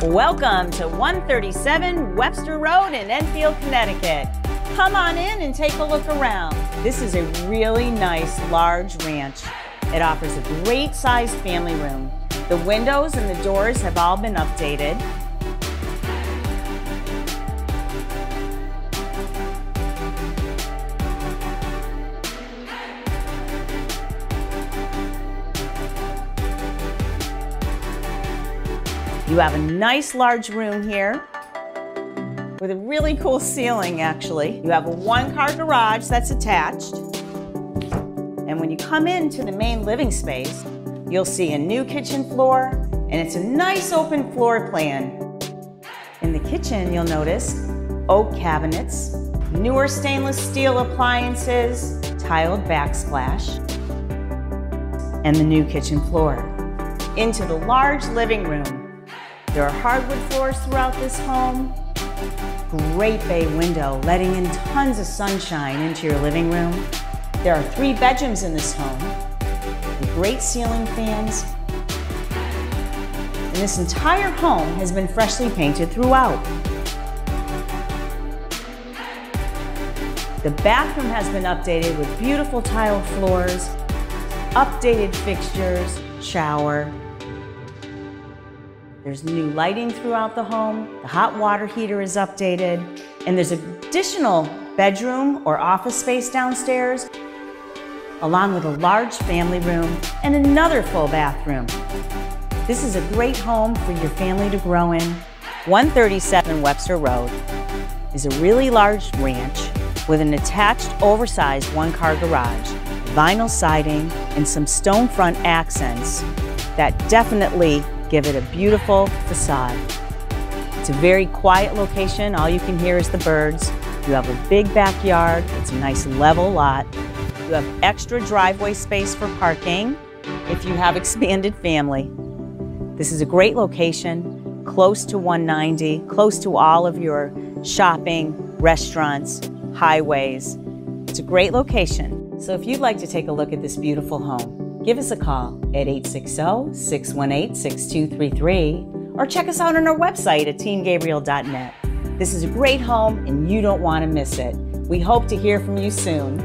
Welcome to 137 Webster Road in Enfield, Connecticut. Come on in and take a look around. This is a really nice, large ranch. It offers a great sized family room. The windows and the doors have all been updated. You have a nice large room here with a really cool ceiling, actually. You have a one-car garage that's attached. And when you come into the main living space, you'll see a new kitchen floor, and it's a nice open floor plan. In the kitchen, you'll notice oak cabinets, newer stainless steel appliances, tiled backsplash, and the new kitchen floor. Into the large living room. There are hardwood floors throughout this home. Great bay window, letting in tons of sunshine into your living room. There are 3 bedrooms in this home, with great ceiling fans. And this entire home has been freshly painted throughout. The bathroom has been updated with beautiful tiled floors, updated fixtures, shower. There's new lighting throughout the home, the hot water heater is updated, and there's additional bedroom or office space downstairs, along with a large family room and another full bathroom. This is a great home for your family to grow in. 137 Webster Road is a really large ranch with an attached oversized one-car garage, vinyl siding, and some stone front accents that definitely give it a beautiful facade. It's a very quiet location. All you can hear is the birds. You have a big backyard. It's a nice level lot. You have extra driveway space for parking if you have expanded family. This is a great location, close to 190, close to all of your shopping, restaurants, highways. It's a great location. So if you'd like to take a look at this beautiful home, give us a call at 860-618-6233 or check us out on our website at teamgabriel.net. This is a great home and you don't want to miss it. We hope to hear from you soon.